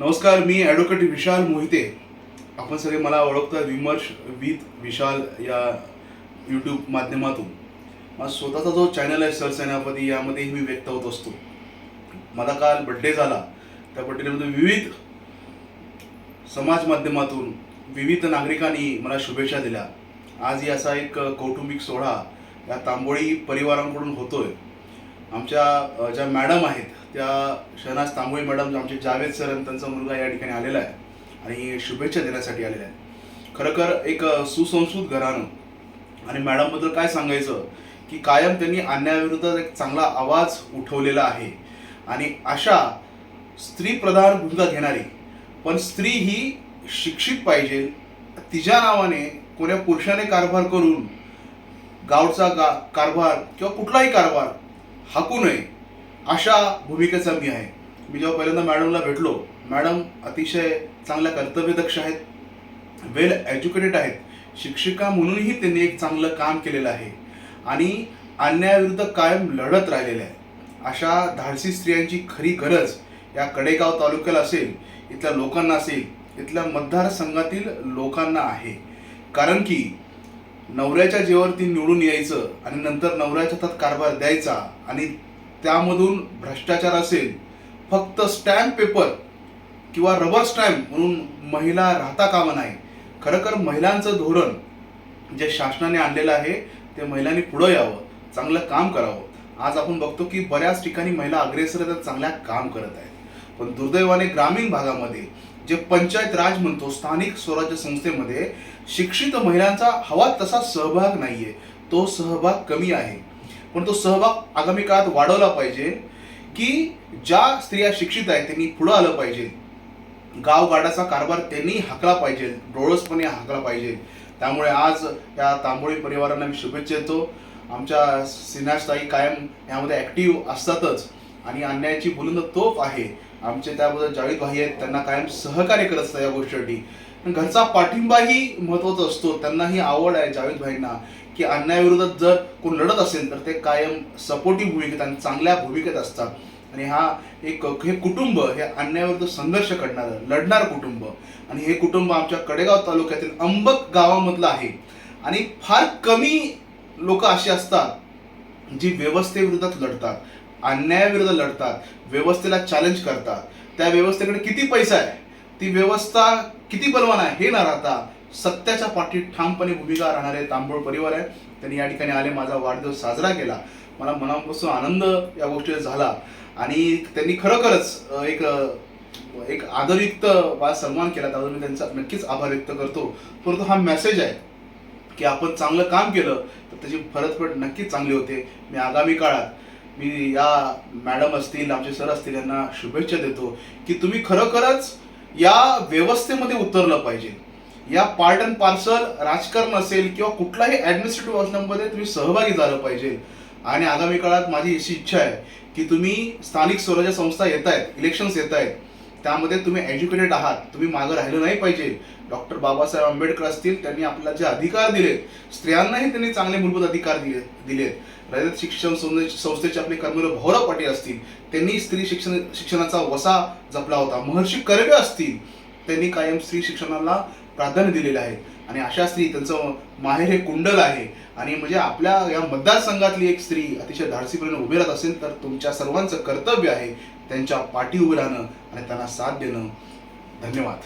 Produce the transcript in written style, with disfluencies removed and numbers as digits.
नमस्कार, मी ॲडव्होकेट विशाल मोहिते. आपण सगळे मला ओळखतात विमर्श विथ विशाल या यूट्यूब माध्यमातून. माझा स्वतःचा जो चॅनल आहे सरसेनापती, यामध्येही मी व्यक्त होत असतो. माझा काल बड्डे झाला. त्या बड्डेमध्ये विविध समाज माध्यमातून विविध नागरिकांनी मला शुभेच्छा दिल्या. आजही असा एक कौटुंबिक सोहळा या तांबोळी परिवारांकडून होतोय. आमच्या ज्या मॅडम आहेत त्या शहनाज तांबोळी मॅडम, आमचे जावेद सर आणि त्यांचा मुलगा या ठिकाणी आलेला आहे आणि शुभेच्छा देण्यासाठी आलेला आहे. खरोखर एक सुसंस्कृत घराणं. आणि मॅडमबद्दल काय सांगायचं की कायम त्यांनी अन्यायाविरुद्ध एक चांगला आवाज उठवलेला आहे. आणि अशा स्त्रीप्रधान भूमिका घेणारी, पण स्त्री ही शिक्षित पाहिजे. तिच्या नावाने कोण्या पुरुषाने कारभार करून गावचा कारभार किंवा कुठलाही कारभार हाकू नये, अशा भूमिकेचा मी आहे. मी जेव्हा पहिल्यांदा मॅडमला भेटलो, मॅडम अतिशय चांगल्या कर्तव्यदक्ष आहेत, वेल एज्युकेटेड आहेत. शिक्षिका म्हणूनही त्यांनी एक चांगलं काम केलेलं आहे आणि अन्यायाविरुद्ध कायम लढत राहिलेलं आहे. अशा धाडसी स्त्रियांची खरी गरज या कडेगाव तालुक्याला असेल, इथल्या लोकांना असेल, इथल्या मतदारसंघातील लोकांना आहे. कारण की नवऱ्याच्या जेवरती निवडून यायचं आणि नंतर नवऱ्याच्या हातात कारभार द्यायचा आणि त्यामधून भ्रष्टाचार असेल, फक्त स्टॅम्प पेपर किंवा रबर स्टॅम्प म्हणून महिला राहता कामा नाही. खरोखर महिलांचं धोरण जे शासनाने आणलेलं आहे ते महिलांनी पुढं यावं, चांगलं काम करावं. आज आपण बघतो की बऱ्याच ठिकाणी महिला अग्रेसर आहेत, चांगल्या काम करत आहेत. पण दुर्दैवाने ग्रामीण भागामध्ये जे पंचायत राज म्हणतो, स्थानिक स्वराज्य संस्थेमध्ये शिक्षित महिलांचा हवा तसा सहभाग नाहीये. तो सहभाग कमी आहे. पण तो सहभाग आगामी काळात वाढवला पाहिजे की ज्या स्त्रिया शिक्षित आहेत त्यांनी पुढं आलं पाहिजे. गावगाडाचा कारभार त्यांनी हाकला पाहिजे, डोळसपणे हाकला पाहिजे. त्यामुळे आज या तांबोळी परिवारांना मी शुभेच्छा देतो. आमच्या सिन्हाताई कायम यामध्ये ॲक्टिव्ह असतातच आणि अन्यायाची बुलंद तोफ आहे. आमचे त्याबद्दल जावेद भाई आहेत, त्यांना कायम सहकार्य करत असतात या गोष्टीसाठी. घरचा पाठिंबाही महत्त्वाचा असतो. त्यांनाही आवड आहे जावेद भाईंना की अन्यायाविरोधात जर कोण लढत असेल तर ते कायम सपोर्टिव्ह भूमिकेत आणि चांगल्या भूमिकेत असतात. आणि हे कुटुंब हे अन्यायाविरुद्ध संघर्ष करणारं लढणार कुटुंब. आणि हे कुटुंब आमच्या कडेगाव तालुक्यातील अंबक गावामधलं आहे. आणि फार कमी लोक अशी असतात जी व्यवस्थेविरोधात लढतात, अन्यायाविरोधात लढतात, व्यवस्थेला चॅलेंज करतात. त्या व्यवस्थेकडे किती पैसा आहे, ती व्यवस्था किती बलवान आहे हे न राहता सत्याच्या पाठीत ठामपणे भूमिका राहणारे तांबोळ परिवार आहे. त्यांनी या ठिकाणी आले, माझा वाढदिवस साजरा केला. मला मनापासून आनंद या गोष्टीचा झाला आणि त्यांनी खरोखरच एक आदरयुक्त सन्मान केला. त्याबद्दल मी त्यांचा नक्कीच आभार व्यक्त करतो. परंतु हा मेसेज आहे की आपण चांगलं काम केलं तर त्याची परतफेड नक्कीच चांगली होते. मी आगामी काळात मी या मॅडम असतील, आमचे सर असतील, यांना शुभेच्छा देतो की तुम्ही खरोखरच या व्यवस्थेमध्ये उतरलं पाहिजे. या पार्ट अँड पार्सल राजकारण असेल किंवा कुठलाही ॲडमिनिस्ट्रेटिव्ह योजनांमध्ये तुम्ही सहभागी झालं पाहिजे. आणि आगामी काळात माझी अशी इच्छा आहे की तुम्ही स्थानिक स्वराज्य संस्था येत आहेत, इलेक्शन्स येत आहेत, त्यामध्ये तुम्ही एज्युकेटेड आहात, तुम्ही मागं राहिलं नाही पाहिजे. डॉक्टर बाबासाहेब आंबेडकर असतील, त्यांनी आपल्याला जे अधिकार दिलेत, स्त्रियांनाही त्यांनी चांगले मूलभूत अधिकार दिलेत. रयत शिक्षण संस्थेचे आपले कर्मवीर भाऊराव पाटील असतील, त्यांनी स्त्री शिक्षणाचा वसा जपला होता. महर्षी कर्वे असतील, त्यांनी कायम स्त्री शिक्षणाला प्राधान्य दिलेलं आहे. आणि अशा स्त्री, त्यांचं माहेर हे कुंडल आहे. आणि म्हणजे आपल्या या मतदारसंघातली एक स्त्री अतिशय धाडसीपणे उभी राहत असेल तर तुमच्या सर्वांचं कर्तव्य आहे त्यांच्या पाठी उभं राहणं आणि त्यांना साथ देणं. धन्यवाद.